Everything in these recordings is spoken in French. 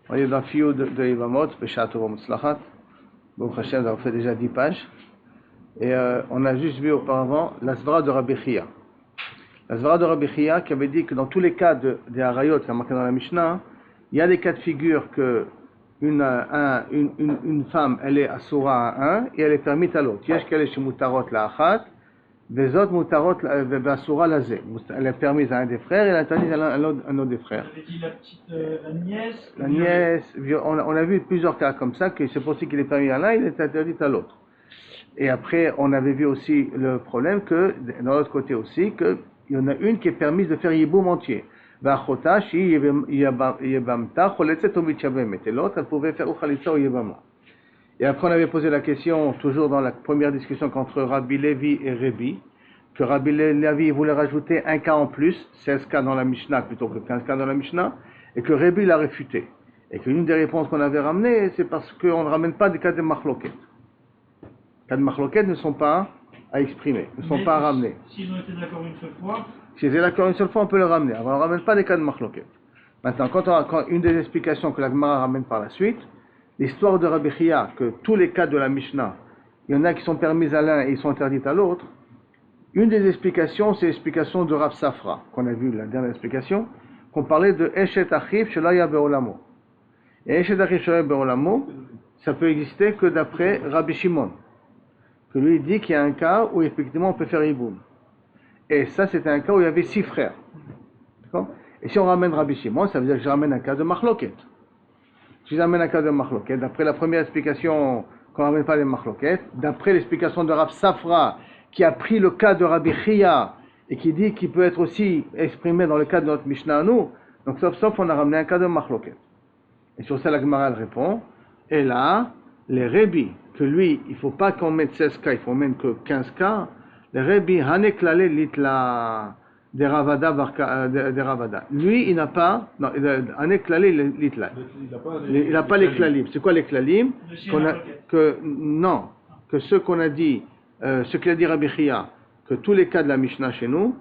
On est dans le Fiyou de Yevamot, Peshat Tova Mutzlachat. Baruch Hashem, on fait déjà 10 pages. Et on a juste vu auparavant la Svara de Rabbi Chia. La Svara de Rabbi Chia qui avait dit que dans tous les cas des Harayot, qui a marqué dans la Mishnah, il y a des cas de figure que une femme, elle est Asura à un et elle est permise à l'autre. Yesh qu'elle est chez Mutarot la Achat, Vezot Mutarot la Asura la Ze. Elle est permise à un des frères et elle est interdite à un autre des frères. Vous avez dit la petite, la nièce. La nièce, on a vu plusieurs cas comme ça, que c'est possible qu'il est permis à l'un, il est interdit à l'autre. Et après, on avait vu aussi le problème que, dans l'autre côté aussi, qu'il y en a une qui est permise de faire Yiboum entier. Et l'autre, elle pouvait faire Uchalitza ou Yebama. Et après, on avait posé la question, toujours dans la première discussion entre Rabbi Levi et Rebi, que Rabbi Levi voulait rajouter un cas en plus, 16 cas dans la Mishnah plutôt que 15 cas dans la Mishnah, et que Rebi l'a réfuté. Et qu'une des réponses qu'on avait ramenées, c'est parce qu'on ne ramène pas des cas de Machloket. Les cas de Machloket ne sont pas à exprimer, ne sont pas à ramener. S'ils ont été d'accord une seule fois. S'ils étaient d'accord une seule fois, on peut le ramener. Alors, on ne ramène pas des cas de Machloket. Maintenant, quand une des explications que la Gemara ramène par la suite, l'histoire de Rabbi Chia, que tous les cas de la Mishnah, il y en a qui sont permis à l'un et ils sont interdits à l'autre, une des explications, c'est l'explication de Rav Safra, qu'on a vu la dernière explication, qu'on parlait de Eshet Achiv Shelaya Be'olamo. Et Eshet Achiv Shelaya Be'olamo, ça peut exister que d'après Rabbi Shimon, que lui dit qu'il y a un cas où effectivement on peut faire Yiboum. Et ça, c'était un cas où il y avait 6 frères. D'accord ? Et si on ramène Rabbi Shimon, ça veut dire que je ramène un cas de Machloket. Si je ramène un cas de Machloket, d'après la première explication qu'on ne ramène pas les Machloket, d'après l'explication de Rav Safra, qui a pris le cas de Rabbi Chia et qui dit qu'il peut être aussi exprimé dans le cas de notre Mishnah à nous, donc sauf on a ramené un cas de Machloket. Et sur ça, la Gemara elle répond, et là, les Rebi, que lui, il ne faut pas qu'on mette 16 cas, il faut même que 15 cas, les Rebi, Haneklale litla de Ravada. Lui, il n'a pas, non, Haneklale litla. Il n'a pas les klalim. C'est quoi les klalim? Que ceux qu'on a dit, ce qu'il a dit Rabbi Chia, que tous les cas de la Mishnah chez nous,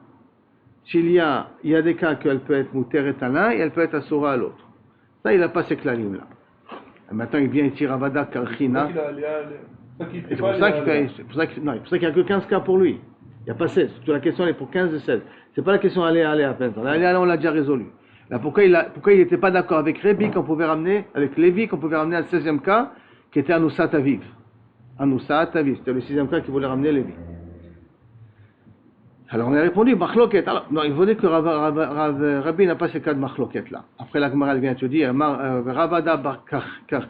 il y a des cas qu'elle peut être Muteret à l'un et elle peut être Asura à l'autre. Ça, il n'a pas ces klalim là. Et maintenant, il vient ici Ravada Karchina. C'est pour ça qu'il n'y a que 15 cas pour lui. Il n'y a pas 16. La question est pour 15 et 16. C'est pas la question aller à peine. Aller, on l'a déjà résolu. Là, pourquoi il n'était pas d'accord avec Rebi qu'on pouvait ramener, avec Lévi qu'on pouvait ramener à le 16e cas, qui était Anoussat Aviv. Anoussat Aviv, c'était le 6e cas qui voulait ramener Lévi. Alors on a répondu, Machloket. Alors, non, il faut dire que Rabbi n'a pas ce cas de Machloket là. Après la Gemara vient te dire, Ravada bar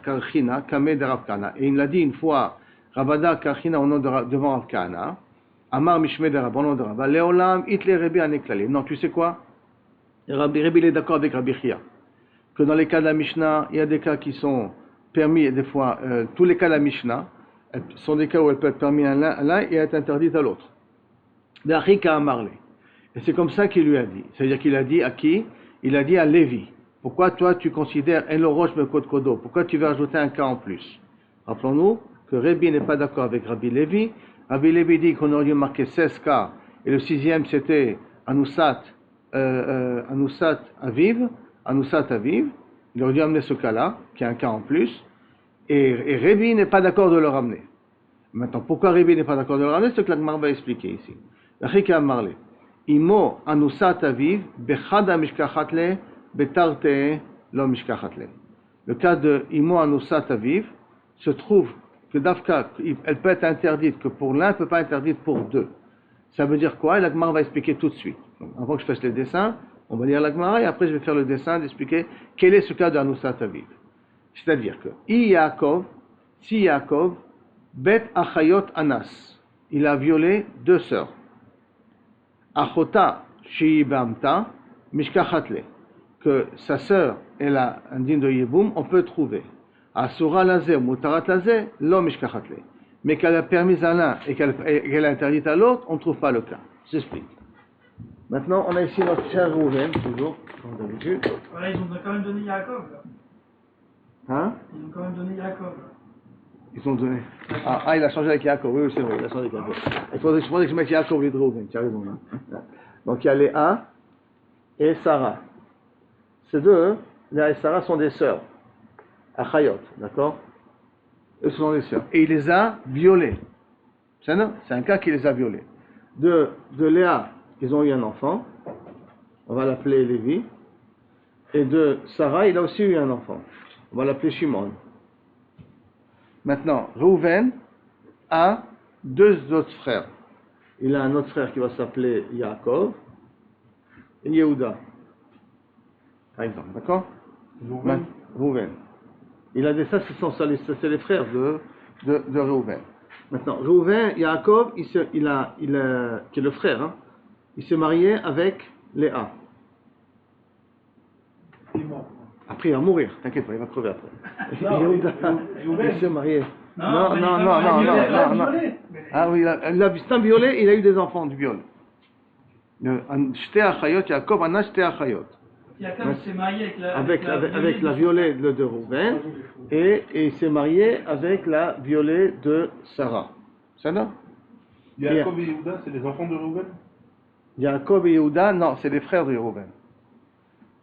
Karchina, Kameh de Rav Kana. Et il l'a dit une fois, Ravada Karchina au nom devant Rav Kana, Amar Mishme de Rav, au nom de Rav, Leolam, Hitler Rabbi Aneklali. Non, tu sais quoi? Rabbi il est d'accord avec Rabbi Chia. Que dans les cas de la Mishnah, il y a des cas qui sont permis, et des fois, tous les cas de la Mishnah sont des cas où elle peut être permise à l'un et être interdite à l'autre. Et c'est comme ça qu'il lui a dit. C'est-à-dire qu'il a dit à qui? Il a dit à Lévi. Pourquoi toi tu considères Elo Rosh Mekot Kodo? Pourquoi tu veux ajouter un cas en plus? Rappelons-nous que Rabbi n'est pas d'accord avec Rabbi Lévi. Rabbi Lévi dit qu'on aurait dû marquer 16 cas et le 6e c'était Anoussat Aviv. Il aurait dû amener ce cas-là, qui est un cas en plus. Et Rabbi n'est pas d'accord de le ramener. Maintenant, pourquoi Rabbi n'est pas d'accord de le ramener? C'est ce que la Gemara va expliquer ici. Imo anusat aviv bechada mishkachatle betarte lo mishkachatle. Le cas de Imo anusat aviv se trouve que d'Afka, elle peut être interdite que pour l'un, elle ne peut pas être interdite pour deux. Ça veut dire quoi? Et la Gemara va expliquer tout de suite. Donc, avant que je fasse les dessins, on va lire la Gemara et après je vais faire le dessin d'expliquer quel est ce cas de anusat aviv. C'est-à-dire que si Yaakov Bet Achayot Anas, il a violé 2 sœurs. Achota Shiibamta Mishkachatle, que sa sœur est un digne de Yiboum, on peut trouver. Asura Lazé, Mutarat Lazé, lo Mishkachatle. Mais qu'elle a permis à l'un et qu'elle a interdit à l'autre, on ne trouve pas le cas. J'explique. Maintenant, on a ici notre cher Rouven, toujours, comme d'habitude. Voilà, ils ont quand même donné Yaakov, là. Hein? Ils ont quand même donné Yaakov, là. Ils ont donné. Ah, il a changé avec Yaakov. Oui, c'est vrai, il a changé avec Yaakov. Il faudrait que je mette Yaakov et Rouven, tu as raison. Hein? Donc il y a Léa et Sarah. Ces deux, Léa et Sarah, sont des sœurs. Achayot, d'accord? Eux sont les sœurs. Et il les a violées. C'est un cas qui les a violées. De Léa, ils ont eu un enfant. On va l'appeler Lévi. Et de Sarah, il a aussi eu un enfant. On va l'appeler Shimon. Maintenant, Reuven a deux autres frères. Il a un autre frère qui va s'appeler Yaakov et Yehuda. Par exemple, d'accord? Reuven. Il a des ça, c'est les frères de Reuven. Maintenant, Reuven, Yaakov, qui est le frère, hein, il s'est marié avec Léa. Il est mort. Après, il va mourir, t'inquiète pas, il va crever après. Yehuda, il s'est marié. Non. Ah oui, c'est un violet, il a eu des enfants du viol. Shte Achayot, Yaakov, Anna Shte Achayot. Yaakov s'est marié avec la violée de Reuven et il s'est marié avec la violée de Sarah. Ça non? Yaakov et Yehuda, c'est les enfants de Reuven? Yaakov et Yehuda, non, c'est les frères de Reuven.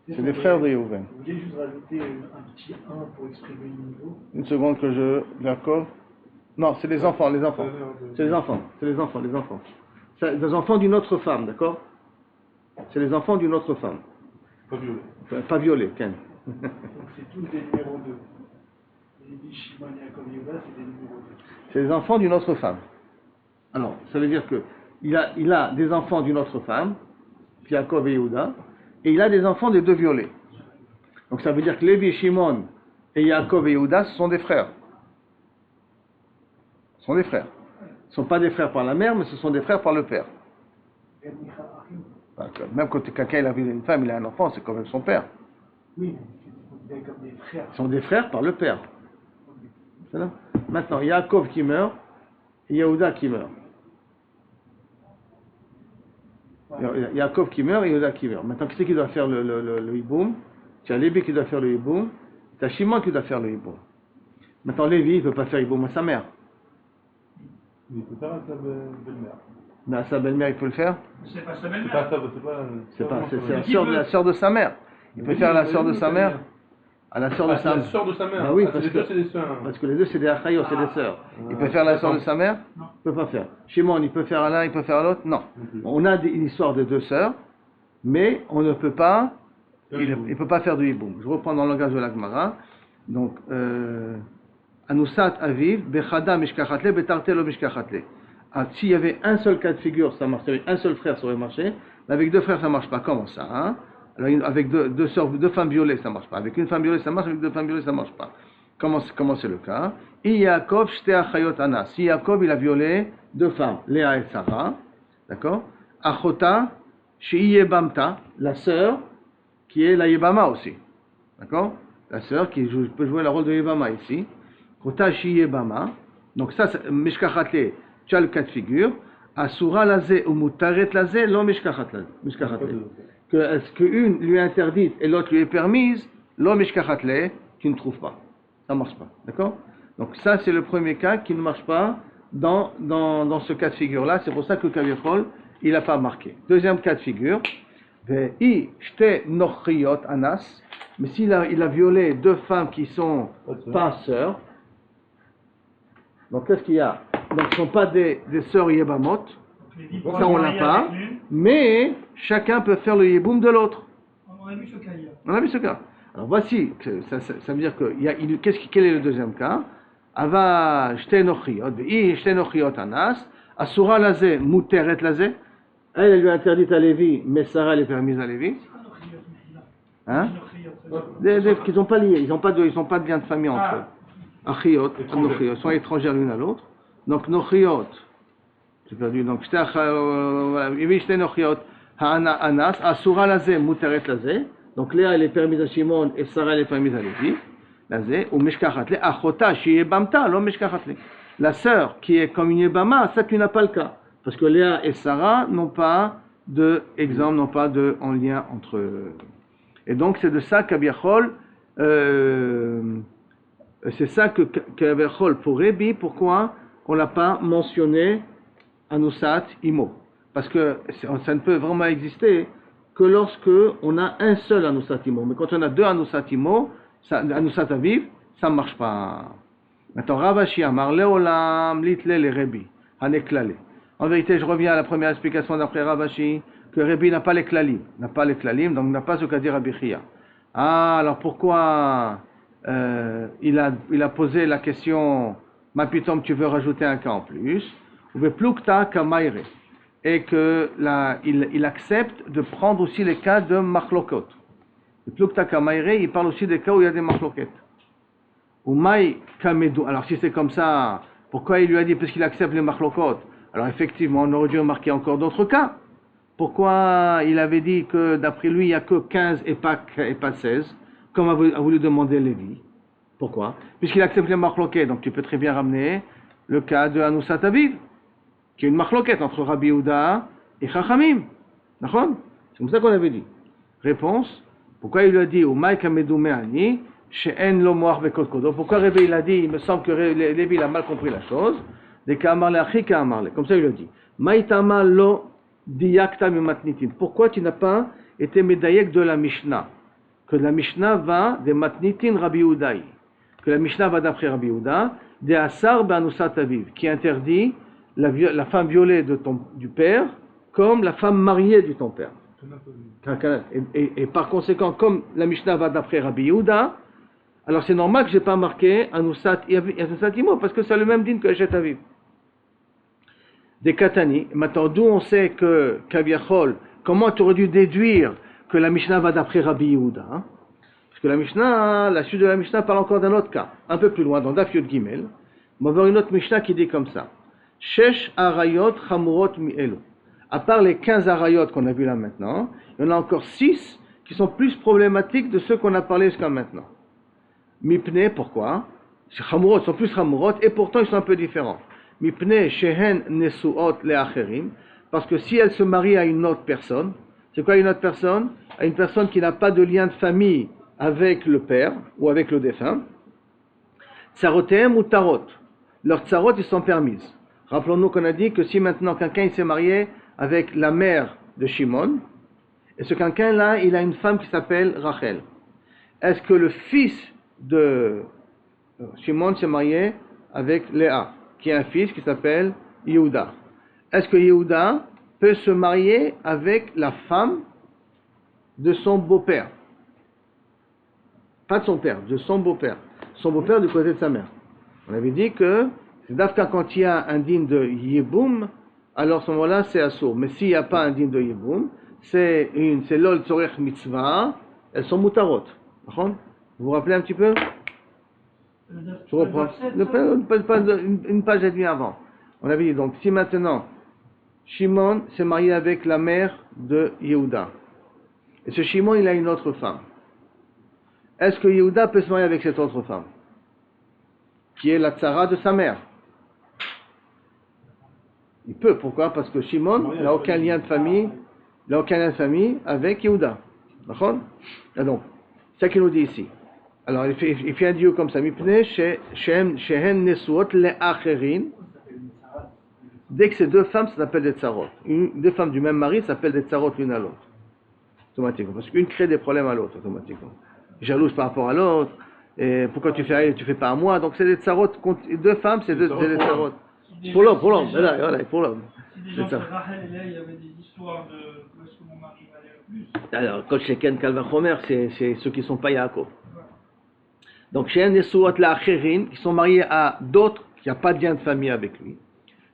C'est les frères de Reuven. Vous voulez juste rajouter un petit 1 pour exprimer le niveau? Une seconde que je... D'accord? Non, c'est les enfants. C'est les enfants. C'est les enfants d'une autre femme, d'accord? C'est les enfants d'une autre femme. Pas violé. Pas violés, Ken. Donc c'est tous des numéros 2. Les Shimon, Yaakov et Yehuda, c'est des numéros 2. C'est les enfants d'une autre femme. Alors, ça veut dire que il a des enfants d'une autre femme, Yaakov et Yehuda, et il a des enfants des deux violés. Donc ça veut dire que Lévi, Shimon et Yaakov et Yehuda, ce sont des frères. Ce sont des frères. Ce ne sont pas des frères par la mère, mais ce sont des frères par le père. Même quand quelqu'un a une femme, il a un enfant, c'est quand même son père. Oui, mais c'est comme des frères. Ils sont des frères par le père. C'est là. Maintenant, Yaakov qui meurt, et Yehuda qui meurt. Yaakov qui meurt et Yehuda qui meurt. Maintenant, qui c'est qui doit faire le hiboum? Tu as Lévi qui doit faire le hiboum, tu as Shimon qui doit faire le hiboum. Maintenant, Lévi, il ne peut pas faire hiboum à sa mère. Il peut faire à sa belle-mère. Mais à sa belle-mère, il peut le faire? C'est pas sa C'est belle-mère. pas ça, C'est la sœur de sa mère. Il peut faire à la sœur de sa mère? À la sœur de sa mère. La sœur de sa mère. Ah oui, parce que les deux, c'est des sœurs. Parce que les deux, c'est des achayos, c'est des sœurs. Il peut faire la sœur de sa mère? Non. Il ne peut pas faire. Shimon, il peut faire à l'un, il peut faire à l'autre? Non. On a une histoire de deux sœurs, mais on ne peut pas, il ne peut pas faire de hiboum. Je reprends dans le langage de la Gemara. Donc, Anusat Aviv, Bechada Mishkachatle, Betartelo Mishkachatle. S'il y avait un seul cas de figure, ça marcherait, un seul frère, ça aurait marché. Mais avec deux frères, ça ne marche pas. Comment ça, hein? Alors, avec deux femmes violées, ça ne marche pas. Avec une femme violée, ça marche. Avec deux femmes violées, ça ne marche pas. Comment c'est le cas? Yaakov, Shte Achayot Ana. Si Yaakov, il a violé deux femmes, Léa et Sarah, d'accord? Achota, Yebamta, la sœur, qui est la Yebama aussi, d'accord? La sœur qui peut jouer le rôle de Yebama ici. Achota, Yebama. Donc ça, Mishkachatle, tu as le cas de figure. Asura lazé ou mutaret lazé, lo Mishkachatle. Est-ce qu'une lui est interdite et l'autre lui est permise, lo Mishkachatle, tu ne trouves pas. Ça ne marche pas, d'accord? Donc ça, c'est le premier cas qui ne marche pas dans ce cas de figure-là. C'est pour ça que Kaviachol, il n'a pas marqué. Deuxième cas de figure, I shte nochriot anas, mais s'il a violé deux femmes qui sont pas sœurs, donc qu'est-ce qu'il y a? Donc ce ne sont pas des sœurs yebamot, ça on l'a pas, mais chacun peut faire le yeboum de l'autre. On a vu ce cas hier. On a vu ce cas. Alors voici, ça veut dire que quel est le deuxième cas? Ava shte nochriot, I shte nochriot anas, asura lazé muteret lazé. Elle lui a interdit à Lévi, mais Sarah elle est permise à Lévi. Hein? Qu'ils n'ont pas lié, ils n'ont pas de lien de famille entre eux. Achiot, nochriot, sont étrangères l'une à l'autre. Donc nochriot, j'ai perdu. Donc shte nochriot, anas, asura lazé muteret lazé. Donc Léa elle est permise à Shimon et Sarah elle est permise à Lévi. Lazé ou mishkachatle, achota sheyebamta, lo mishkachatle. La sœur qui est comme une yebama, ça tu n'as pas le cas. Parce que Léa et Sarah n'ont pas en lien entre eux. Et donc c'est de ça qu'Abiachol, c'est ça qu'Abiachol pour Rébi, pourquoi on l'a pas mentionné Anusat Imo? Parce que ça ne peut vraiment exister que lorsque on a un seul Anusat Imo. Mais quand on a deux Anusat Imo, Anusat Aviv, Ça ne marche pas. Maintenant, Rav Ashi Amar Leolam Litle le Rebi, Haneklale. En vérité, je reviens à la première explication d'après Rav Ashi, que Rebi n'a pas les klalim, donc n'a pas ce qu'a dit Rabbi Chia. Ah, alors pourquoi il a posé la question, Mapitom, tu veux rajouter un cas en plus, ou Plukta Kamaire, et qu'il accepte de prendre aussi les cas de Machlokot. Plukta Kamaire, il parle aussi des cas où il y a des Machloket. Ou Mai Kamedou, alors si c'est comme ça, pourquoi il lui a dit, parce qu'il accepte les Machlokot? Alors effectivement, on aurait dû remarquer encore d'autres cas. Pourquoi il avait dit que d'après lui, il n'y a que 15 et pas 16, comme a voulu demander Lévi? Pourquoi? Puisqu'il accepte les marloquettes, donc tu peux très bien ramener le cas de Anoussat Aviv, qui est une marloquette entre Rabbi Yehuda et Chachamim. D'accord? C'est comme ça qu'on avait dit. Réponse, pourquoi il lui a dit au Maïk Amedou Me'ani, She'en lo moach bekod kodo? Pourquoi Rabbi il a dit, il me semble que Lévi il a mal compris la chose, des Ka'amar le Achi Ka'amar le, comme ça il a dit. Maïtama lo Diyakta matnitin. Pourquoi tu n'as pas été médaillek de la Mishnah? Que la Mishnah va des matnitin Rabbi Yehudaï. Que la Mishnah va d'après Rabbi Yehuda, des Asar B'Anusat Aviv, qui interdit la femme violée du père comme la femme mariée de ton père. Et par conséquent, comme la Mishnah va d'après Rabbi Yehuda, alors c'est normal que je n'ai pas marqué Anusat Imo, parce que c'est le même din que Eshet Aviv. Des Katani. Maintenant, d'où on sait que Kaviachol, comment tu aurais dû déduire que la Mishnah va d'après Rabbi Yehuda, hein? Parce que la Mishnah, la suite de la Mishnah parle encore d'un autre cas, un peu plus loin, dans Daf Yud Gimel. On va voir une autre Mishnah qui dit comme ça. Shesh arayot chamurot mi'elu. À part les 15 arayot qu'on a vu là maintenant, il y en a encore 6 qui sont plus problématiques de ceux qu'on a parlé jusqu'à maintenant. Mipne, pourquoi? Ces chamurot sont plus chamurot et pourtant ils sont un peu différents. Mipne shehen nesuot le'acherim, parce que si elle se marie à une autre personne, c'est quoi une autre personne? À une personne qui n'a pas de lien de famille avec le père ou avec le défunt. Tsarotem ou tarot. Leurs tsarot, ils sont permises. Rappelons-nous qu'on a dit que si maintenant quelqu'un il s'est marié avec la mère de Shimon, et ce quelqu'un-là, il a une femme qui s'appelle Rachel. Est-ce que le fils de Shimon s'est marié avec Léa, qui a un fils qui s'appelle Yehuda? Est-ce que Yehuda peut se marier avec la femme de son beau-père? Pas de son père, de son beau-père. Son beau-père du côté de sa mère. On avait dit que c'est d'Afka quand il y a un din de Yeboum, alors à ce moment-là c'est assour. Mais s'il n'y a pas un din de Yeboum, c'est l'ol tzorech mitzvah, elles sont mutarot. Vous vous rappelez un petit peu? Je reprends. Une page et demie avant. On avait dit donc, si maintenant Shimon s'est marié avec la mère de Yehuda, et ce Shimon il a une autre femme, est-ce que Yehuda peut se marier avec cette autre femme, qui est la tzara de sa mère? Il peut, pourquoi? Parce que Shimon n'a aucun lien de famille, avec Yehuda. D'accord? Et donc, c'est ça qu'il nous dit ici. Alors, il fait un dieu comme ça. Mipne shehen nesuot le'acherin. Dès que c'est deux femmes, ça s'appelle des tsarot. Deux femmes du même mari s'appellent des tsarot l'une à l'autre. Automatiquement. Parce qu'une crée des problèmes à l'autre, automatiquement. Jalouse par rapport à l'autre. Et pourquoi tu fais à elle et tu fais pas à moi? Donc c'est des tsarot. Deux femmes, c'est des tsarot. Pour l'homme. Voilà, pour l'homme. Si des gens comme Rachel et Léa, il y avait des histoires de où est-ce que mon mari valait le plus. Alors, quand chez Ken Kalvachomer, c'est ceux qui ne sont pas Yaakov. Donc, chez Nesuot la Acherin, qui sont mariés à d'autres qui n'ont pas de lien de famille avec lui.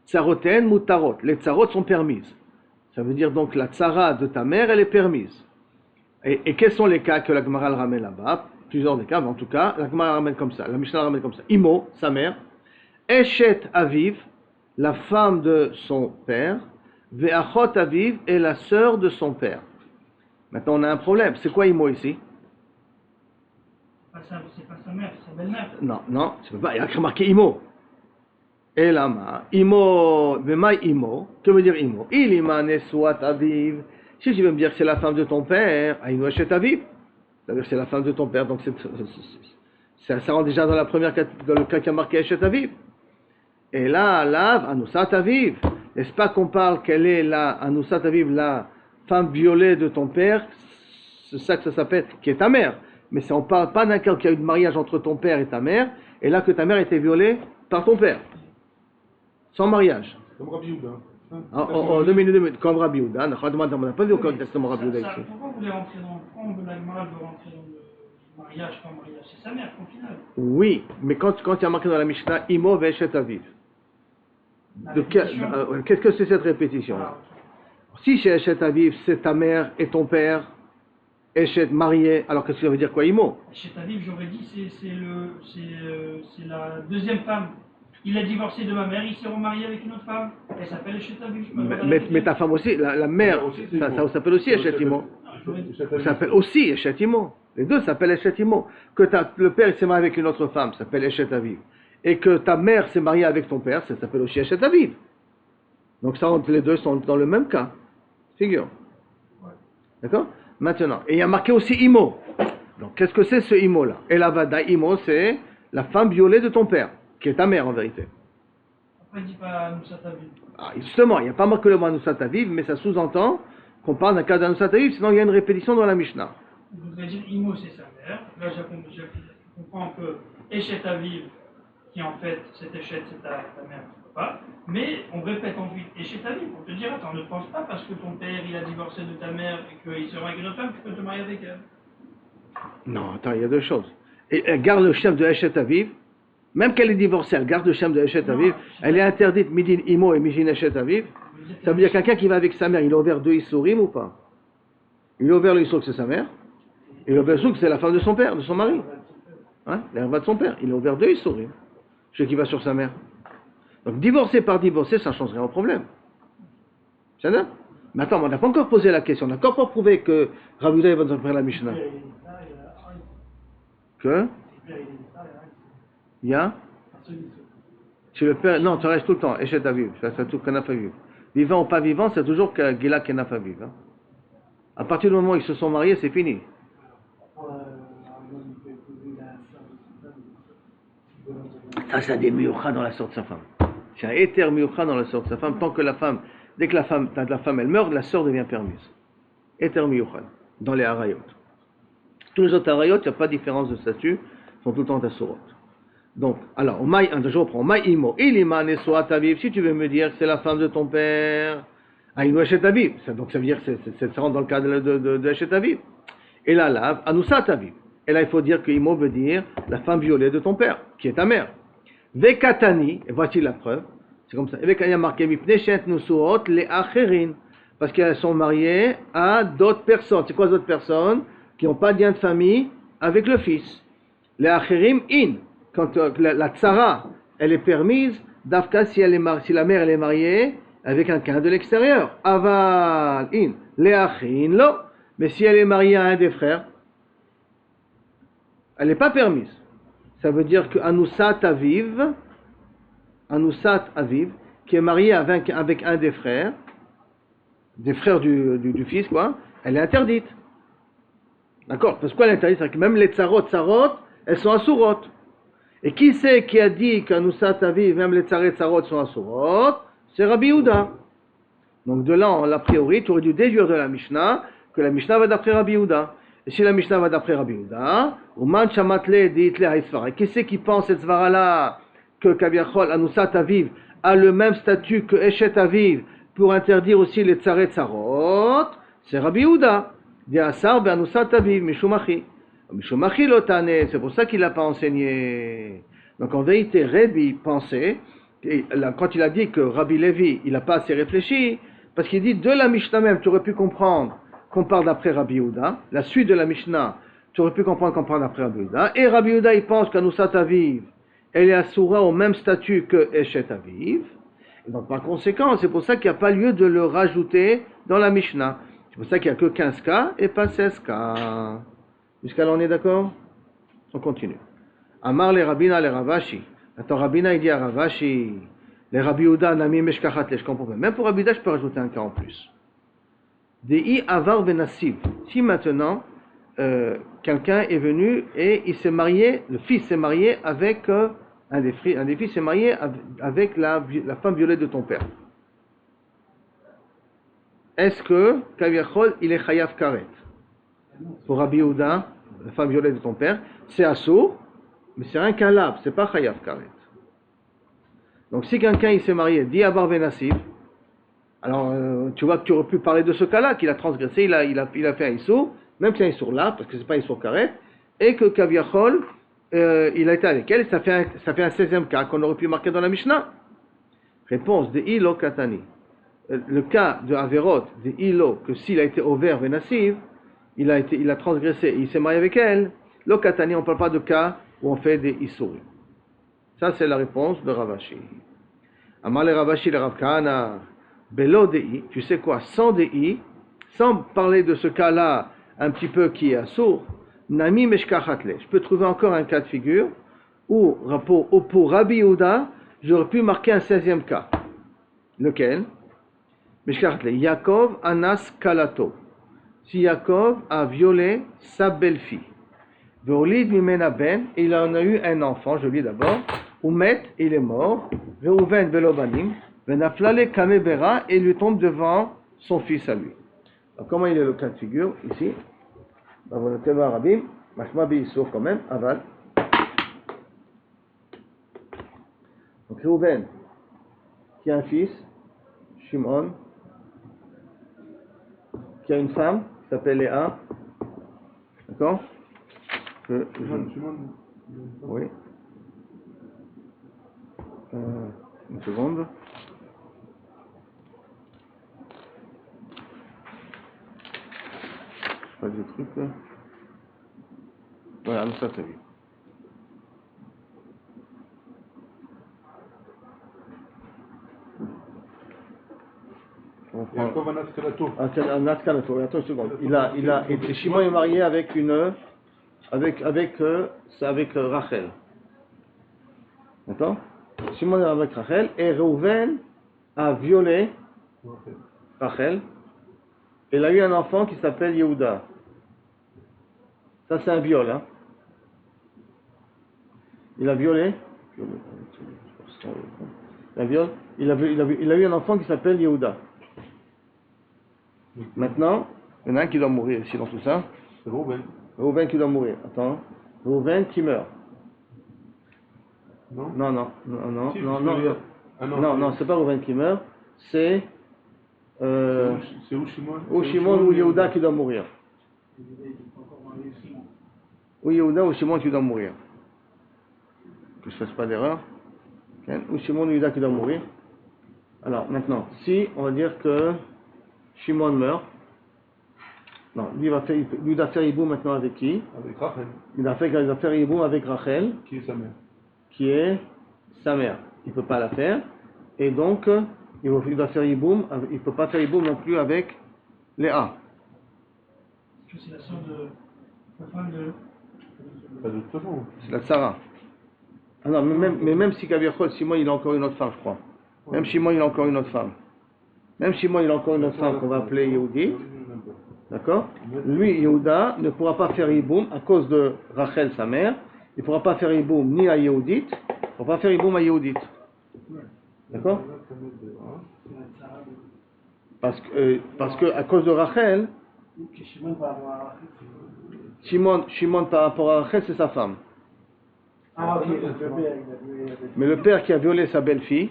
Tsaroten mutarot. Les tsarot sont permises. Ça veut dire donc la tsara de ta mère, elle est permise. Et quels sont les cas que la Gemara le ramène là-bas? Plusieurs des cas, mais en tout cas, la Gemara ramène comme ça. La Mishnah ramène comme ça. Imo, sa mère. Eshet Aviv, la femme de son père. Ve'achot Aviv, et la sœur de son père. Maintenant, on a un problème. C'est quoi Imo ici? C'est pas sa mère, c'est sa belle-mère. Non, c'est pas. Il y a marqué Imo. Et là, Imo, Vema Imo, que veut dire Imo? Ilima Nesuat Aviv. Si tu veux me dire que c'est la femme de ton père, Aïno Eshet Aviv, c'est-à-dire que c'est la femme de ton père, donc ça rentre déjà dans dans le cas qui a marqué Eshet Aviv. Et là, Anusat Aviv, n'est-ce pas qu'on parle qu'elle est la Anusat Aviv, la femme violée de ton père, c'est ça que ça s'appelle, qui est ta mère. Mais on ne parle pas d'un cas où il y a eu de mariage entre ton père et ta mère, et là que ta mère a été violée par ton père. Sans mariage. Comme Rabbi Yehuda. En 2 minutes, comme Rabbi Yehuda. On n'a pas vu encore exactement Rabbi Yehuda ici. Pourquoi vous voulez rentrer dans la Gemara veut rentrer dans le mariage, pas mariage? C'est sa mère, au final. Oui, mais quand il y a marqué dans la Mishnah, Imo ve'eshet aviv. Qu'est-ce que c'est cette répétition là? Si chez Eshet Aviv, c'est ta mère et ton père, Eshet marié, alors qu'est-ce que ça veut dire quoi, Imo? Chez Aviv, j'aurais dit, c'est la deuxième femme. Il a divorcé de ma mère, il s'est remarié avec une autre femme. Elle s'appelle Eshet Aviv. Mais ta femme aussi, la mère, ça s'appelle aussi Eshet Imo. Ça s'appelle aussi Eshet Imo. Les deux s'appellent Eshet Imo. Que le père s'est marié avec une autre femme, ça s'appelle Eshet Aviv. Et que ta mère s'est mariée avec ton père, ça s'appelle aussi Eshet Aviv. Donc ça, les deux sont dans le même cas. Figure. D'accord? Maintenant, et il y a marqué aussi Imo. Donc qu'est-ce que c'est ce Imo là? Et la Vada Imo, c'est la femme violée de ton père, qui est ta mère en vérité. Pourquoi il ne dit pas Nusat Aviv? Ah, justement, il n'y a pas marqué le mot Nusat Aviv, mais ça sous-entend qu'on parle d'un cas d'Nusat Aviv, sinon il y a une répétition dans la Mishnah. Vous voudrez dire Imo, c'est sa mère. Là, je comprends que Eshet Aviv, qui en fait, cette Eshet, c'est ta mère, pas. Mais on répète ensuite Eshet Aviv pour te dire, attends, ne pense pas parce que ton père il a divorcé de ta mère et qu'il se marie avec une autre femme, tu peux te marier avec elle. Non, attends, il y a deux choses. Et elle garde le chef de Eshet Aviv, même qu'elle est divorcée, elle garde le chef de Eshet Aviv, elle est interdite Midin Imo et Mijin Eshet Aviv. Ça veut dire quelqu'un qui va avec sa mère, il a ouvert deux Issourim ou pas? Il a ouvert le Issour que c'est sa mère, et il a ouvert le Issour que c'est la femme de son père, de son mari. Hein? L'herbe de son père. Il a ouvert deux Issourim. Celui qui va sur sa mère. Donc divorcer par divorcer, ça ne change rien au problème. C'est ça? Mais attends, on n'a pas encore posé la question. On n'a encore pas prouvé que Rabbi Yehuda va nous faire la Mishnah. Que? Il y a? Chez le père, non, tu restes tout le temps. Eshet Aviv, c'est tout Kenaf Aviv. Vivant ou pas vivant, c'est toujours Gila Kenaf Aviv. Hein. À partir du moment où ils se sont mariés, c'est fini. Ça, c'est des miyucha dans la sorte de sa femme. C'est un éther miyucha dans la sorte de sa femme. Tant que la femme, dès que la femme elle meurt, la sœur devient permise. Éther miyucha dans les harayot. Tous les autres harayot, il n'y a pas de différence de statut, sont tout le temps assurot. Donc, alors, je reprends. Maïmo, ilima neswa taviv. Si tu veux me dire que c'est la femme de ton père, aïnou eshet aviv. Donc, ça veut dire que ça rentre dans le cadre de eshet aviv. Et là, anousa taviv. Et là, il faut dire que imo veut dire la femme violée de ton père, qui est ta mère. Vekatani, et voici la preuve, c'est comme ça. Vekatani a marqué mipneshet nusuot le acherin, parce qu'elles sont mariées à d'autres personnes. C'est quoi d'autres personnes? Qui n'ont pas de lien de famille avec le fils. Les acherim in, quand la tsara, elle est permise, d'afka si la mère elle est mariée avec un quelqu'un de l'extérieur. Aval in, les acherin lo, mais si elle est mariée à un des frères, elle n'est pas permise. Ça veut dire que Anusat Aviv, qui est marié avec un des frères du fils, quoi, elle est interdite. D'accord? Parce qu'elle est interdite, c'est que même les tsarot, elles sont assurot. Et qui c'est qui a dit qu'Anusat Aviv, même les tsarot sont assurot? C'est Rabbi Yehuda. Donc de là, a priori, tu aurais dû déduire de la Mishnah que la Mishnah va d'après Rabbi Yehuda. Et si la Mishnah va d'après Rabbi Yehuda, Uman Shamatle dit le Haïsvara. Qui c'est qui pense cette svara-là que Kaviachol Anusat Aviv a le même statut que Eshet Aviv pour interdire aussi les tsaret tsarot? C'est Rabbi Yehuda. Dit Asar be Anusat Aviv Mishumachi. Mishumachi lotane. C'est pour ça qu'il l'a pas enseigné. Donc en vérité, Rabbi pensait, et là, quand il a dit que Rabbi Lévi, il n'a pas assez réfléchi, parce qu'il dit de la Mishnah même, tu aurais pu comprendre qu'on parle d'après Rabbi Yehuda, la suite de la Mishnah, tu aurais pu comprendre qu'on parle d'après Rabbi Yehuda, et Rabbi Yehuda il pense qu'Anusat Aviv, elle est assoura au même statut que Eshet Aviv, et donc par conséquent, c'est pour ça qu'il n'y a pas lieu de le rajouter dans la Mishnah. C'est pour ça qu'il n'y a que 15 cas et pas 16 cas. Jusqu'à là on est d'accord? On continue. Amar les Rabbina les Ravashi. Attends, Rabbina il dit à Ravashi, les Rabbi Yehuda nami meshkachat je comprends pas. Même pour Rabbi Yehuda je peux rajouter un cas en plus. Dei avar venassiv. Si maintenant quelqu'un est venu et il s'est marié, le fils s'est marié avec un des fils s'est marié avec la femme violée de ton père. Est-ce que Kaviachol il est chayav karet? Pour Rabbi Yehuda, la femme violée de ton père, c'est assour, mais c'est un kalab, c'est pas chayav karet. Donc si quelqu'un il s'est marié, dit abar venassiv, alors tu vois que tu aurais pu parler de ce cas-là, qu'il a transgressé, il a fait un issour, même si c'est un issour là, parce que c'est pas un issour karet, et que kaviachol, il a été avec elle, ça fait un 16e cas qu'on aurait pu marquer dans la Mishnah. Réponse de Ilo Katani. Le cas de Averot, de Ilo, que s'il a été ouvert venassiv, il a transgressé et il s'est marié avec elle, Lo Katani, on ne parle pas de cas où on fait des Issourim. Ça, c'est la réponse de Ravashi. Amal Ravashi, le Rav Kahana, Belo Dei, tu sais quoi, sans Dei, sans parler de ce cas-là, un petit peu qui est assourd, Nami Meshkachatle. Je peux trouver encore un cas de figure où, pour Rabbi Yehuda, j'aurais pu marquer un 16e cas. Lequel? Meshkachatle. Yaakov Anas Kalato. Si Yaakov a violé sa belle-fille. Veolid Mimena Ben, il en a eu un enfant, je lis d'abord. Oumet, il est mort. Veuven Velobanim. Venaflale Kamebera, et il lui tombe devant son fils à lui. Alors, comment il est le cas de figure ici? Teva Rabim, Machma Beissour quand même, Aval. Donc Reuven, qui a un fils, Shimon, qui a une femme, qui s'appelle Léa. D'accord? Shimon, Oui. Une seconde. Pas de truc là. Voilà, ça t'as vu. Yaakov Anas Kalato. Attends une seconde. Et Shimon est marié avec Rachel. D'accord? Shimon est avec Rachel et Reuven a violé Rachel. Il a eu un enfant qui s'appelle Yehuda. Ça c'est un viol, hein. Il a violé. Il a eu un enfant qui s'appelle Yehuda. Maintenant, il y en a un qui doit mourir ici dans tout ça. C'est Reuven. Reuven qui doit mourir. Attends. Reuven qui meurt. Non? Non, c'est pas Reuven qui meurt. C'est C'est où Shimon? ou Shimon ou Yehuda qui doit mourir. Ou Yehuda ou Shimon qui doit mourir. Que je ne fasse pas d'erreur. Okay. Ou Shimon ou Yehuda qui doit mourir. Alors maintenant, si on va dire que Shimon meurt, non, lui doit faire Yiboum maintenant avec qui? Avec Rachel. Il doit faire Yiboum avec Rachel, Qui est sa mère? qui est sa mère. Il ne peut pas la faire. Et donc, il doit faire Yiboum, il ne peut pas faire Yiboum non plus avec Léa. Que c'est la sœur de la femme de. Pas de toute façon. C'est la Tsara. Ah non, mais même si Kaviachol, Shimon il a encore une autre femme, je crois. Même Shimon il a encore une autre femme. Même Shimon il a encore une autre femme qu'on va appeler Yehudi. D'accord? Lui, Yehuda, ne pourra pas faire Yiboum à cause de Rachel, sa mère. Il ne pourra pas faire Yiboum ni à Yehudit. Il ne pourra pas faire Yiboum à Yehudit. D'accord? Parce que à cause de Rachel, Shimon par rapport à Rachel, c'est sa femme. Ah ok, Mais le père qui a violé sa belle-fille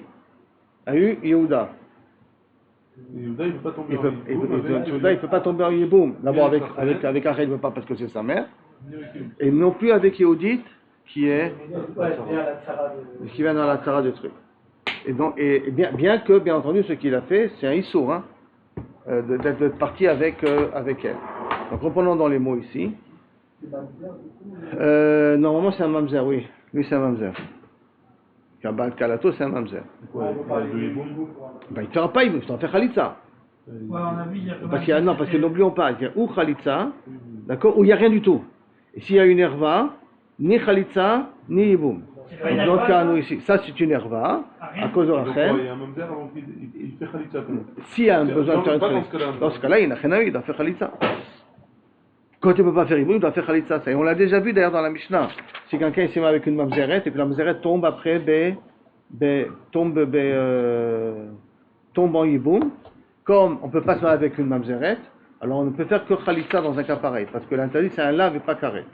a eu Yehuda. Yehuda, il ne peut pas tomber Yehuda, il ne peut pas tomber en Yiboum. D'abord avec Rachel, il ne peut pas parce que c'est sa mère. Et non plus avec Yehudit, qui vient dans la Tsara du truc. Et donc, bien que, bien entendu, ce qu'il a fait, c'est un Issour, hein, d'être parti avec elle. Donc reprenons dans les mots ici. Normalement c'est un mamzer, oui. Lui c'est un mamzer. Kabal Kalato c'est un mamzer. Ouais, Ben, il ne fera pas, il t'en fait Khalitsa. Ouais, on a vu il y a Parce que n'oublions pas, il y a ou Khalitsa, d'accord, ou il n'y a rien du tout. Et s'il y a une herva, ni Khalitsa, ni Yiboum. Donc dans le cas nous ici, ça c'est une herva, à cause de Rachel. Il y a un mamzer avant qu'il fait Khalitsa quand même. S'il y a un besoin de faire une Khalitsa, dans ce cas-là, il n'a rien à dire, il doit faire Khalitsa. Quand il ne peut pas faire Yiboum, il doit faire Khalitsa. Et on l'a déjà vu d'ailleurs dans la Mishnah. Si quelqu'un s'y met avec une mamzeret, et puis la mamzeret tombe après, tombe en Yiboum, comme on ne peut pas se mettre avec une mamzeret, alors on ne peut faire que khalitsa dans un cas pareil, parce que l'interdit c'est un lave et pas carré.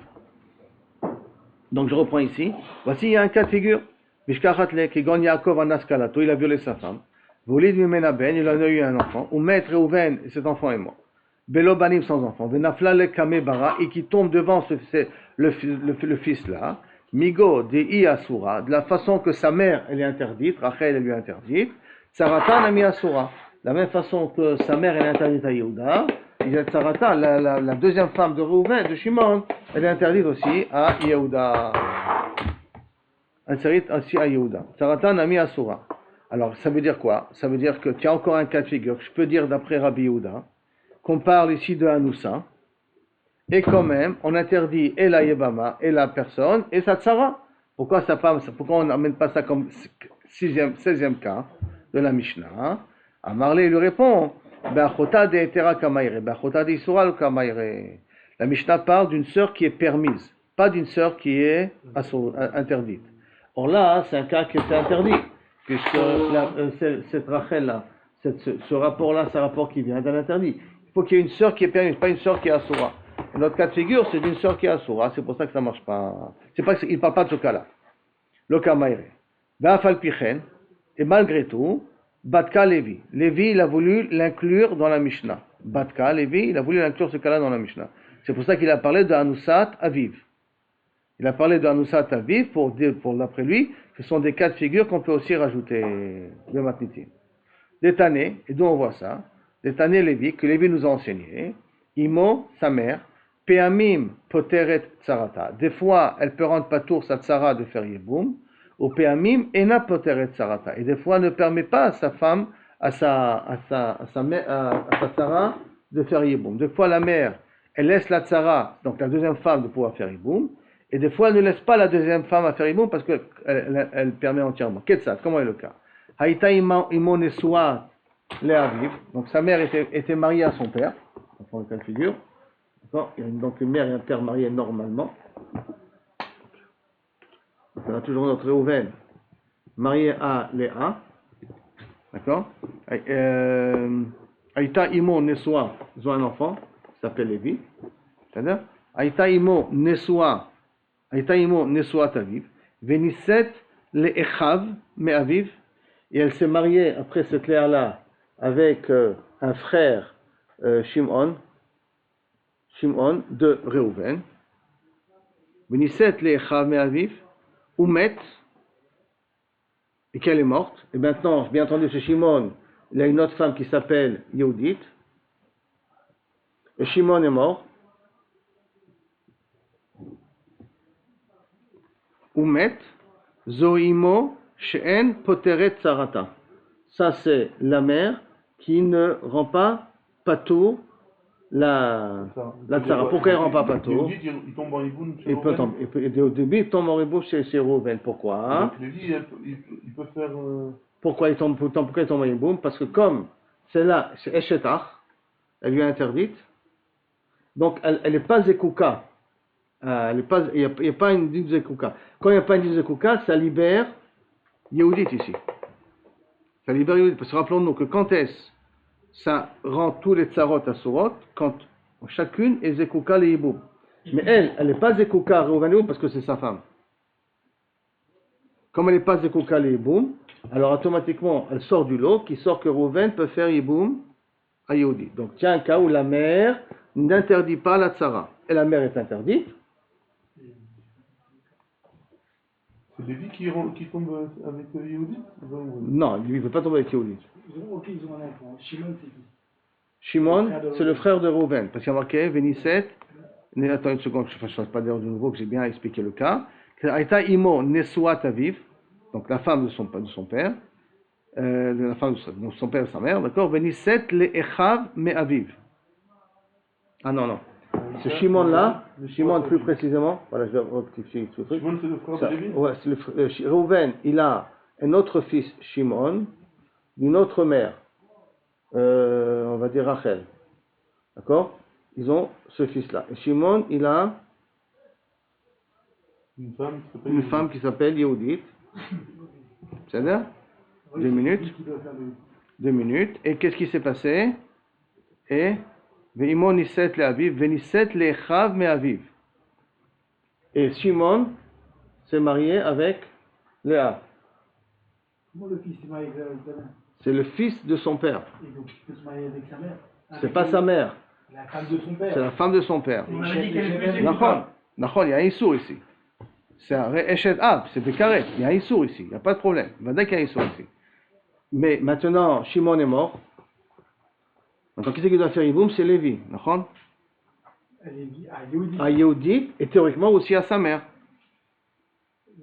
Donc je reprends ici. Voici, il y a un cas de figure. Mishkachatle, qui gagne Yaakov en Askalato, il a violé sa femme. Volid Mimena Ben, il en a eu un enfant. Ou maître Reuven, et cet enfant est mort. Belo Banim sans enfant. Venafla le Kame Bara, et qui tombe devant le fils là. Migo de I Asura, de la façon que sa mère elle est interdite, Rachel elle lui est interdite. Saratan Ami Asura, de la même façon que sa mère elle est interdite à Yehuda. Saratan, la deuxième femme de Reuven, de Shimon, elle est interdite aussi à Yehuda. Interdite aussi à Yehuda. Saratan Ami Asura. Alors ça veut dire quoi? Ça veut dire que tu as encore un cas de figure. Je peux dire d'après Rabbi Yehuda qu'on parle ici de Hanoussa. Et quand même, on interdit et la Yebama, et la personne, et sa tsara. Pourquoi on n'amène pas ça comme 16e cas de la Mishnah? Amarle lui répond, la Mishnah parle d'une sœur qui est permise, pas d'une sœur qui est interdite. Or là, c'est un cas qui est interdit, puisque cette Rachel-là, ce rapport-là, c'est un rapport qui vient d'un interdit. Il faut qu'il y ait une sœur qui est permise, pas une sœur qui est assoura. Notre cas de figure, c'est d'une sœur qui est assoura, c'est pour ça que ça ne marche pas. Il ne parle pas de ce cas-là. Le cas maïre. Et malgré tout, Batka Lévi. Lévi, il a voulu l'inclure dans la Mishnah. Batka Lévi, il a voulu inclure ce cas-là dans la Mishnah. C'est pour ça qu'il a parlé de Hanoussat Aviv. Il a parlé de Hanoussat Aviv pour d'après lui, ce sont des cas de figure qu'on peut aussi rajouter de Matnitim. Des Tané, et d'où on voit ça? Des Tané Lévi, que Lévi nous a enseigné. Imo, sa mère. Peamim poteret tsarata. Des fois, elle peut rendre patour sa tsara de faire yiboum. Ou peamim ena poteret tsarata. Et des fois, elle ne permet pas à sa femme, à sa tsara de faire yiboum. Des fois, la mère, elle laisse la tsara, donc la deuxième femme, de pouvoir faire yiboum. Et des fois, elle ne laisse pas la deuxième femme à faire yiboum parce qu'elle permet entièrement. Ketsat, comment est le cas? Haïta imo nesua le'aviv. Donc sa mère était mariée à son père. On prend le cas de figure. Donc une mère et un père mariés normalement. Donc, on a toujours notre Reuven marié à Léa. D'accord? Aïta Imo Nesua, ils ont un enfant qui s'appelle Lévi. C'est-à-dire Aïta Imo Nesua Taviv. Veniset Le'echav Me'aviv. Et elle s'est mariée après cette Léa-là avec un frère Shimon de Reuven. Veniset Le'echav Me'aviv. Oumet, et qu'elle est morte. Et maintenant, bien entendu, ce Shimon, il a une autre femme qui s'appelle Yehudit. Et Shimon est mort. Oumet, Zoimo, She'en Poteret Sarata. Ça, c'est la mère qui ne rend pas patour la tsara. Pourquoi elle ne rend pas patour? Il tombe en hiboum chez Au début, il tombe en hiboum chez Reuven. Pourquoi? Donc Lévi, il peut faire... Pourquoi il tombe en hiboum? Parce que comme celle-là, c'est Eshetach, elle lui est interdite, donc elle n'est pas Zekouka. Il n'y a pas une dîme Zekouka. Quand il n'y a pas une dîme Zekouka, ça libère Yehudit ici. Ça libère Yehudit. Parce que rappelons-nous que quand est-ce ça rend tous les tsarot à surot quand chacune est zekouka le hiboum. Mais elle n'est pas zekouka Reuven parce que c'est sa femme. Comme elle n'est pas zekouka le hiboum, alors automatiquement elle sort du lot qui sort que Reuven peut faire hiboum à Yehudi. Donc il y a un cas où la mère n'interdit pas la tsara. Et la mère est interdite. C'est Lévi qui tombe avec Yehudi? Non, lui il ne veut pas tomber avec Yehudi. Ils ont un enfant. Shimon, c'est qui? Shimon, c'est le frère de Reuven. Parce qu'il y a marqué, Vénisset, attends une seconde, je ne fasse pas d'ailleurs de nouveau, que j'ai bien expliqué le cas. Aïta Imo Nesua Aviv, donc la femme de son père, la femme de son père et sa mère, d'accord, Vénisset le Echav me Aviv. Ah non. Ce Shimon-là, Shimon plus précisément, voilà, je vais rectifier ce truc. Shimon, c'est le frère de Lévi? Ouais, c'est Reuven, il a un autre fils, Shimon, d'une autre mère, on va dire Rachel. D'accord? Ils ont ce fils-là. Et Shimon, il a une femme qui s'appelle Yehudit. C'est-à-dire? 2 minutes. 2 minutes. Et qu'est-ce qui s'est passé? Et Ve'imo niset le aviv, ve'niset le echav me aviv. Et Shimon s'est marié avec Léa. Comment le fils s'est marié avec sa mère? C'est le fils de son père. Et donc il peut se marier avec sa mère. C'est pas sa mère, La femme de son père. c'est la femme de son père. On avait dit qu'elle est plus Nachon, Nachon, il y a un issour ici. C'est un Eshet Ab, c'est des carrés. Il y a un issour ici, il n'y a pas de problème. Il va dire qu'il y a un issour ici. Mais maintenant, Shimon est mort. Donc qui c'est qui doit faire Yiboum? C'est Lévi. Nachon? Elle est à Yehudi. À Yehudi et théoriquement aussi à sa mère.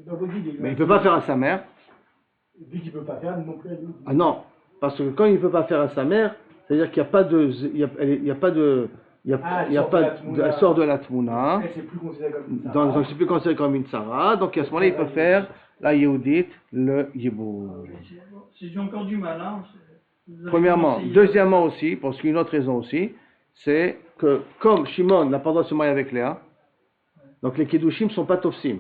Donc, Mais il ne peut pas faire à sa mère. Vu qu'il ne peut pas faire non plus à Yehudi. Ah non, parce que quand il ne peut pas faire à sa mère, c'est-à-dire qu'il n'y a pas de, elle sort de la Tmouna, Elle, c'est plus considéré comme une donc c'est plus considéré comme une Sarah, donc à ce moment-là il peut faire la Yehudit, le Yiboum. J'ai encore du mal, hein. Premièrement, deuxièmement aussi, parce qu'une autre raison aussi, c'est que comme Shimon n'a pas le droit de se marier avec Léa, donc les Kedushim ne sont pas Tofsim.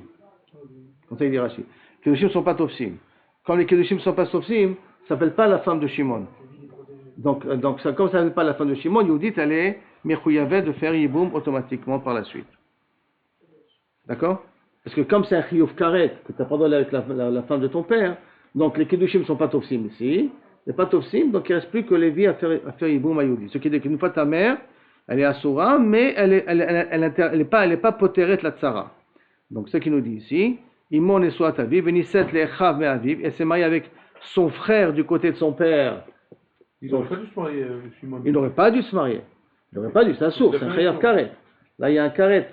Comme ça il dit Rashi. Les Kedushim ne sont pas Tofsim. Comme les Kedushim ne sont pas Tofsim, ça ne s'appelle pas la femme de Shimon. Donc ça, comme ça ne s'appelle pas la femme de Shimon, Yehudit, elle est Mechouyavet de faire Yiboum automatiquement par la suite. D'accord? Parce que comme c'est un Chiyuv Karet, que tu n'as pas le droit avec la femme de ton père, donc les Kedushim ne sont pas Tofsim ici. Il n'y a pas Tofsim, donc il ne reste plus que Lévi à faire Yiboum à Yehudi. Ce qui dit qu'une fois ta mère, elle est Asura, mais elle est pas poteret la tsara. Donc ce qu'il nous dit ici, Imon et soit aviv, veniset le echav me aviv, et s'est marié avec son frère du côté de son père. Ils n'auraient pas dû se marier, Shimon. Il n'aurait pas dû se marier. Il n'aurait pas dû, c'est un sourd, c'est un chayav karet. Là il y a un karet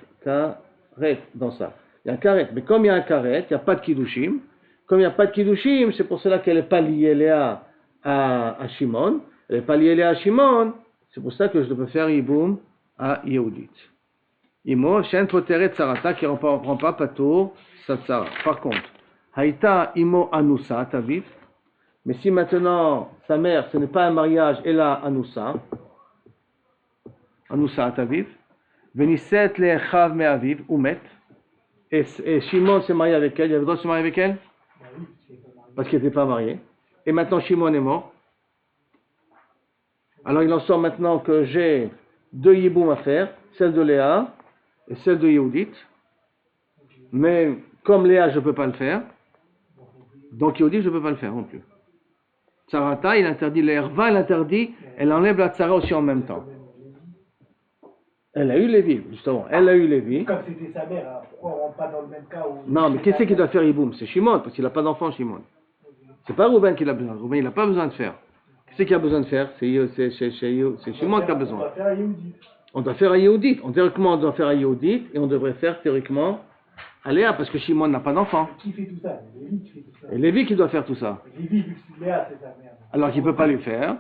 dans ça. Il y a un karet, mais comme il y a un karet, il n'y a pas de kiddushim. Comme il n'y a pas de kiddushim, c'est pour cela qu'elle n'est pas liée Léa à Shimon. Elle n'est pas liée Léa à Shimon. C'est pour ça que je peux faire Yiboum à Yehudit. Imo, Shen Poteret Sarata, qui ne rend pas Patour Satsara. Par contre, Haïta Imo Anoussa, Taviv. Mais si maintenant sa mère, ce n'est pas un mariage, elle a Anoussa Taviv. Veniset le Echav me Aviv, Umet. Et Shimon s'est marié avec elle. Il avait le droit de se marier avec elle? Parce qu'il n'était pas marié. Et maintenant Shimon est mort. Alors il en sort maintenant que j'ai deux Yiboum à faire, celle de Léa et celle de Yehudit. Mais comme Léa, je ne peux pas le faire. Donc Yehudit, je ne peux pas le faire non plus. Tsarata, il interdit l'Herva, elle enlève la Tsara aussi en même temps. Elle a eu Lévi, justement. Elle a eu Lévi. Comme c'était sa mère, alors pourquoi on ne rentre pas dans le même cas où... Non, mais qui c'est qui doit faire Yiboum? C'est Shimon, parce qu'il n'a pas d'enfant, Shimon. C'est pas Rouben qui a besoin. Rouben, il n'a pas besoin de faire. Qui c'est qui a besoin de faire? C'est Shimon qui a besoin. On va faire à Yehudi. On doit faire à Yehudit. Théoriquement, on doit faire à Yehudit et on devrait faire théoriquement à Léa, parce que Shimon n'a pas d'enfant. Qui fait tout ça? Lévi qui fait tout ça. Et Lévi qui doit faire tout ça. Lévi, vu que c'est Léa, c'est sa mère. Alors qu'il ne peut pas lui faire.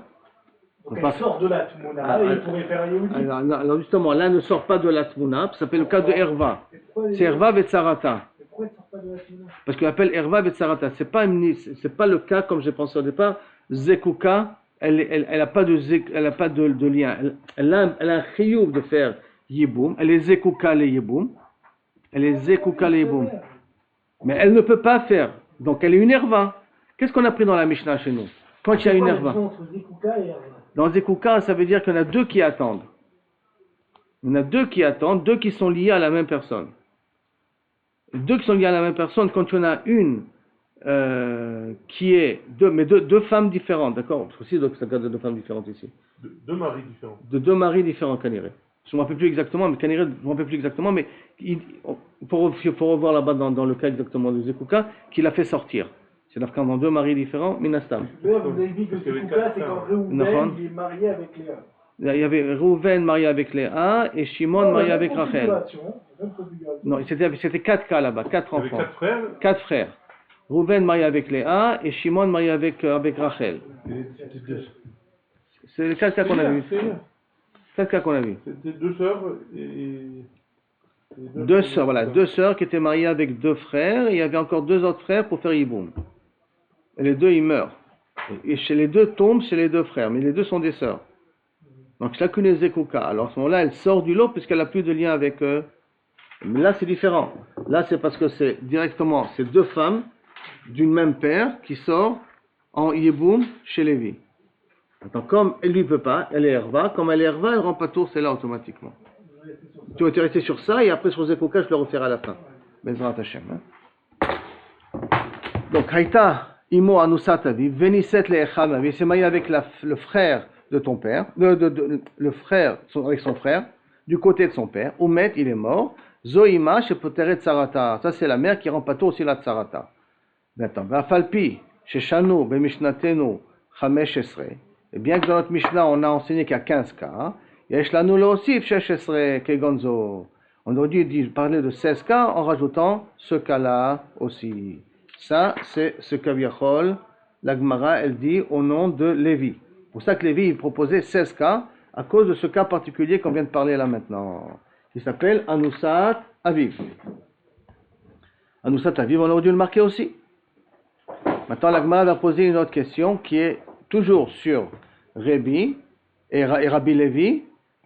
Donc elle sort de la Tmouna et il pourrait faire à Yehudi. Alors justement, là, ne sort pas de la Tmouna, ça s'appelle le cas de Herva. C'est Herva Vetsarata. Mais pourquoi elle sort pas de la Tmouna? Parce qu'il appelle Herva Vetsarata. C'est pas le cas, comme j'ai pensé au départ, Zekuka, elle n'a pas de lien. Elle a un chiyuv de faire Yiboum. Elle est Zekuka le Yiboum. Mais elle ne peut pas faire. Donc elle est une Herva. Qu'est-ce qu'on a pris dans la Mishnah chez nous? Quand il y a une Herva. Dans Zekuka, ça veut dire qu'il y en a deux qui attendent. Il y en a deux qui attendent, deux qui sont liés à la même personne. Deux qui sont liés à la même personne, quand il y en a une qui est deux femmes différentes, d'accord? Parce que aussi, ça garde deux femmes différentes ici. Deux maris différents. De deux maris différents, Kaniré. Je ne me rappelle plus exactement, mais Kaniré, je ne me rappelle plus exactement, mais il faut revoir là-bas dans le cas exactement de Zekuka, qu'il a fait sortir. C'est-à-dire quand dans deux maris différents, Minastam. Là, vous avez dit que Zekuka, c'est quand Reuven il est marié avec Léa. Il y avait Reuven marié avec Léa et Shimon marié avec Rachel. Non, c'était 4 cas là-bas, 4 enfants. Avec 4 frères? 4 frères. Reuven marié avec Léa et Shimon marié avec Rachel. C'est les 4 cas qu'on a vus. 4 cas qu'on a vus. C'était 2 sœurs et... Deux sœurs, voilà, 2 sœurs qui étaient mariées avec 2 frères et il y avait encore 2 autres frères pour faire Yiboum. Et les deux, ils meurent. Et chez les deux tombent chez les 2 frères, mais les 2 sont des sœurs. Donc chacune est Zekuka. Alors à ce moment-là, elle sort du lot puisqu'elle n'a plus de lien avec eux. Mais là, c'est différent. Là, c'est parce que c'est directement ces 2 femmes d'une même père qui sortent en Yiboum chez Lévi. Attends, comme elle lui peut pas, elle est herva. Comme elle est herva, elle rend pas tour, c'est là automatiquement. Tu vas te rester sur ça et après sur Zekoka, je le referai à la fin. Bezrat Hashem. Donc, Haïta, Imo Anusat Aviv, Veniset le Echam Aviv, c'est marié avec le frère de ton père, le frère, avec son frère, du côté de son père. Oumet, il est mort. Zoïma, Shepoteret Sarata. Ça, c'est la mère qui rend pas tour aussi la Tsarata. Maintenant, Vafalpi, Sheshanu, Bemishnatenu, Chamesh Esre. Et bien que dans notre Mishnah, on a enseigné qu'il y a 15 cas, Yeshlanu lo osif Shesh Esre Kegonzo. On aurait dû parler de 16 cas en rajoutant ce cas-là aussi. Ça, c'est ce qu'Aviachol, la Gemara, elle dit au nom de Lévi. C'est pour ça que Lévi, il proposait 16 cas à cause de ce cas particulier qu'on vient de parler là maintenant, qui s'appelle Anusat Aviv. Anusat Aviv, on aurait dû le marquer aussi. Maintenant, la Gemara va poser une autre question qui est toujours sur Rabbi et Rabbi Lévi,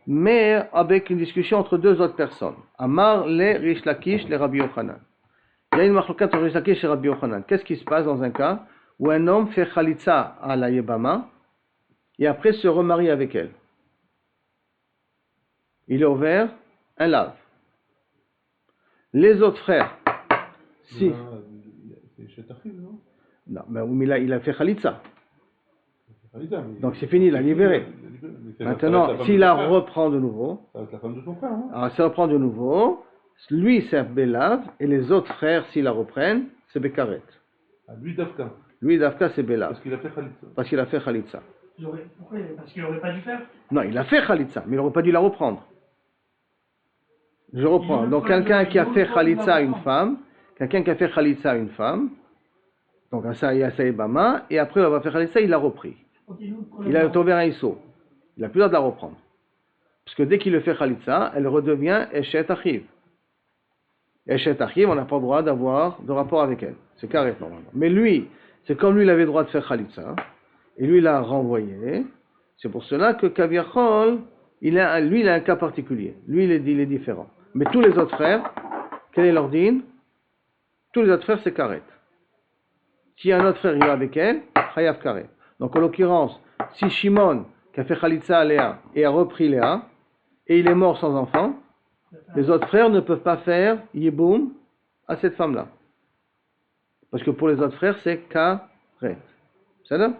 mais avec une discussion entre deux autres personnes. Amar le Rish Lakish, le Rabbi Yochanan. Il y a une machlokat entre Rish Lakish et Rabbi Yochanan. Qu'est-ce qui se passe dans un cas où un homme fait Khalitsa à la Yebama et après se remarie avec elle? Il est ouvert un lave. Les autres frères, si. C'est Chetachil, non? Non, mais il a fait Khalitsa. Khalitsa, Donc c'est fini, il a libéré. Maintenant, s'il la reprend de nouveau, ça va être la femme de son frère, non? alors s'il la reprend de nouveau, lui c'est Belav, et les autres frères, s'ils la reprennent, c'est Bekaret. Ah, lui Dafka. Lui, Dafka, c'est Belav. Parce qu'il a fait Khalitsa. Parce qu'il a fait Khalitsa. Pourquoi? Parce qu'il n'aurait pas dû faire. Non, il a fait Khalitsa, mais il n'aurait pas dû la reprendre. Je reprends. Donc quelqu'un qui a fait Khalitsa à une femme, donc à ça, il y a Saïbama, et après on va faire Khalitsa, il l'a repris. Il a ouvert un Issou. Il n'a plus le droit de la reprendre. Parce que dès qu'il le fait Khalitsa, elle redevient Eshet Achiv. Eshet Achiv, on n'a pas le droit d'avoir de rapport avec elle. C'est carré normalement. Mais lui, c'est comme lui, il avait le droit de faire Khalitsa, et lui, il l'a renvoyé. C'est pour cela que Kaviachol, lui, il a un cas particulier. Lui, il est différent. Mais tous les autres frères, quel est leur din? Tous les autres frères, c'est Karet. Si un autre frère il va avec elle, Chayav Karet. Donc en l'occurrence, si Shimon, qui a fait Khalitsa à Léa, et a repris Léa, et il est mort sans enfant, les autres frères ne peuvent pas faire Yiboum à cette femme-là. Parce que pour les autres frères, c'est Karet. C'est ça?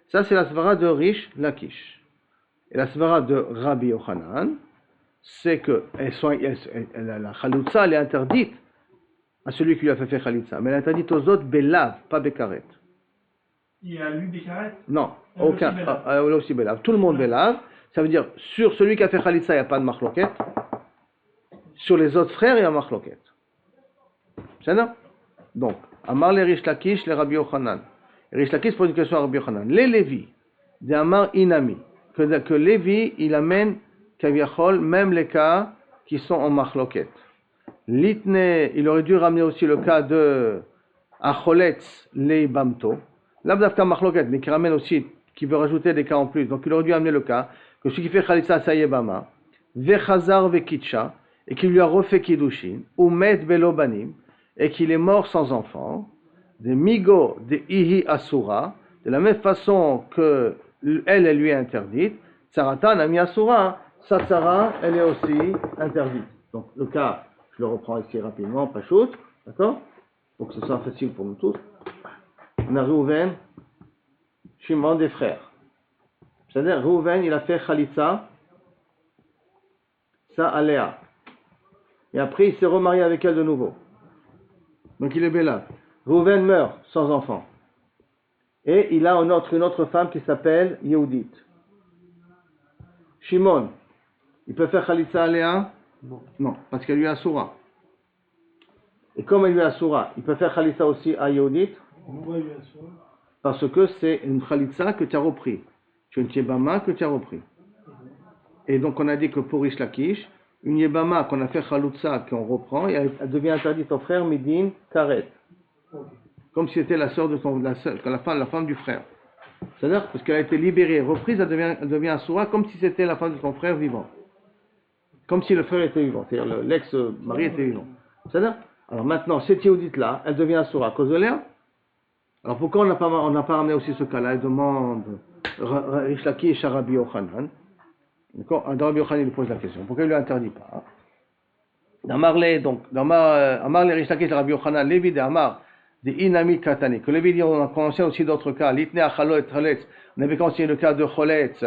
Ça, c'est la svara de Rish Lakish. Et la svara de Rabbi Yochanan, c'est que la Khalitsa, elle est interdite à celui qui lui a fait faire Khalitsa. Mais elle est interdite aux autres, Belav, pas Bekaret. Il a lu Bekaret? Non, aucun. Aussi Belav. Tout le monde Belav. Ça veut dire, sur celui qui a fait Khalitsa, il n'y a pas de marloquette. Sur les autres frères, il y a marloquette. C'est ça? Donc, Amar le Rish Lakish, le Rabbi Yochanan. Rish Lakish pose une question à Rabbi Yochanan. Les Lévi, de Amar Inami, que Lévi, il amène Kaviachol, même les cas qui sont en marloquette. L'itne, il aurait dû ramener aussi le cas de Acholetz le Bamto. L'abdafka marloquette, mais qui ramène aussi, qui veut rajouter des cas en plus. Donc il aurait dû amener le cas que celui qui fait Khalitsa Sayebama, Vechazar Vekitcha, et qui lui a refait Kiddushin, ou Met Belobanim, et qu'il est mort sans enfant, de Migo de Ihi Asura, de la même façon que elle lui est interdite, Tsarata Nami Asura, sa tsara, elle est aussi interdite. Donc le cas, je le reprends ici rapidement, pas chaud, d'accord? Pour que ce soit facile pour nous tous. On a Reuven, Shimon des frères. C'est-à-dire, Reuven, il a fait Khalitsa, ça à Léa. Et après, il s'est remarié avec elle de nouveau. Donc il est Béla. Reuven meurt sans enfant. Et il a une autre femme qui s'appelle Yehudit. Shimon, il peut faire Khalitsa à Léa? Non, parce qu'elle lui a Asura. Et comme elle lui a Asura, il peut faire Khalitsa aussi à Yehudit? Parce que c'est une Khalitsa que tu as repris. C'est une Yebama que tu as repris. Et donc on a dit que pour Rish Lakish, une Yebama qu'on a fait Khalitsa, qu'on reprend, et elle devient interdite au frère Midin Karet. Comme si c'était la sœur de la femme du frère. C'est-à-dire, parce qu'elle a été libérée, reprise, elle devient Asura comme si c'était la femme de son frère vivant. Comme si le frère était vivant, c'est-à-dire l'ex-mari était vivant. C'est-à-dire, alors maintenant, cette Yehudit-là, elle devient Asura à cause de Léa. Alors pourquoi on n'a pas ramené aussi ce cas-là? Elle demande Rish Lakish à Rabbi Yochanan. D'accord? Rabbi Yochanan il pose la question. Pourquoi il ne lui interdit pas? Dans Marley, donc, dans Marley Rish Lakish à Rabbi Yochanan, Lévi de Amar, de Inami Katani, que Lévi dit, on a commencé aussi d'autres cas, Litne Achalo et Choletz, on avait continué le cas de Choletz,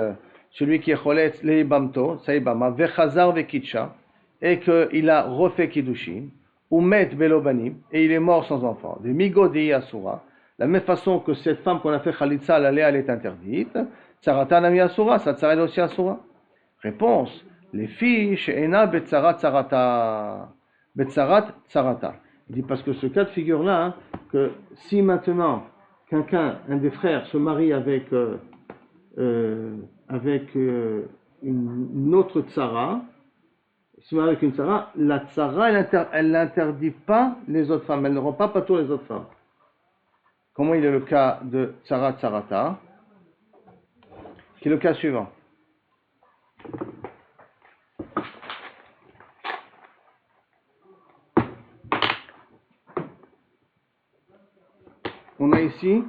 celui qui est Choletz, Leibamto, Saïbama, Vechazar Vekitcha, et qu'il a refait Kiddushin, ou Met Belobanim, et il est mort sans enfant, de Migodi Asura, la même façon que cette femme qu'on a fait Khalitza, elle est interdite, Tsarata Nami Asura, sa tsara est aussi Asura. Réponse, les filles, She'ena Betzarat Tsarata, Betzarat Tsarata. Il dit parce que ce cas de figure-là, hein, que si maintenant quelqu'un, un des frères, se marie avec une autre tsara, se marie avec une tsara, la tsara, elle n'interdit pas les autres femmes, elle ne rend pas patour les autres femmes. Comment il est le cas de tsara tsarata, qui est le cas suivant. On a ici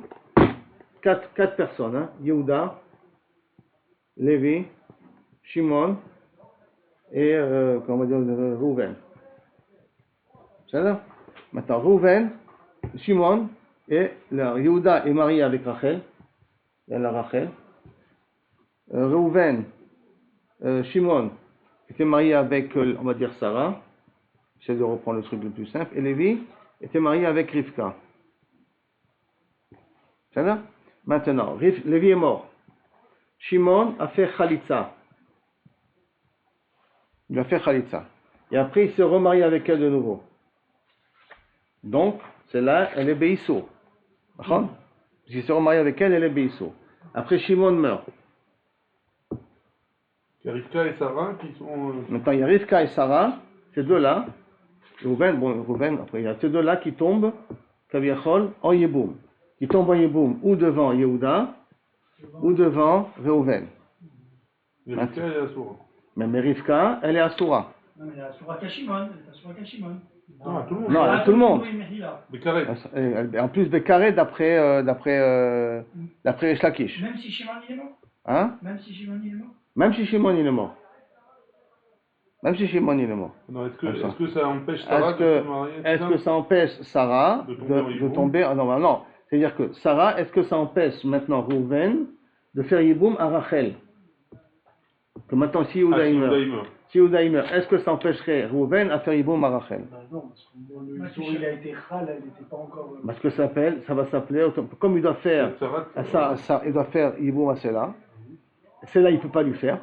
quatre personnes, hein? Yehuda, Lévi, Shimon et comment on va dire, Rouven. C'est ça? Maintenant, Rouven, Shimon et Yehuda est marié avec Rachel. Il y a la Rachel. Rouven, Shimon était marié avec, on va dire, Sarah. J'essaie de reprendre le truc le plus simple. Et Lévi était marié avec Rivka. C'est ça? Maintenant, Lévi est mort. Shimon a fait Khalitza. Il a fait Khalitza. Et après, il s'est remarié avec elle de nouveau. Donc, celle-là, elle est Beisso. D'accord? S'il s'est remarié avec elle, elle est Beisso. Après, Shimon meurt. Il y a Rivka et Sarah qui sont. Maintenant, il y a Rivka et Sarah, ces deux-là. Rouven, après, il y a ces deux-là qui tombent, Kaviachol, en Yeboum. Qui tombent en Yeboum ou devant Yehuda, ou devant Reuven. Mais Rivka et Asura. Mais Rivka, elle est Asura. Non, mais il y a Asura Kashimon. Non, tout le monde. Non, tout le monde. Bécaret. En plus, Bécaret d'après Rish Lakish. Même si Shimon il est mort. Hein? Même si Shimon il est mort. Même si Shimon il est mort. Même si Shimon il est mort. Non, est-ce que ça empêche Sarah de se marier? Est-ce que ça empêche Sarah de tomber non. C'est-à-dire que Sarah, est-ce que ça empêche maintenant Rouven de faire Yiboum à Rachel? Que maintenant, si Yehuda il meurt, est-ce que ça empêcherait Rouven à faire Yiboum à Rachel? Non, parce que le jour où il a été Khal, elle n'était pas encore. Parce que ça va s'appeler, comme il doit faire, il doit faire Yiboum à celle-là. Celle-là, il ne peut pas lui faire.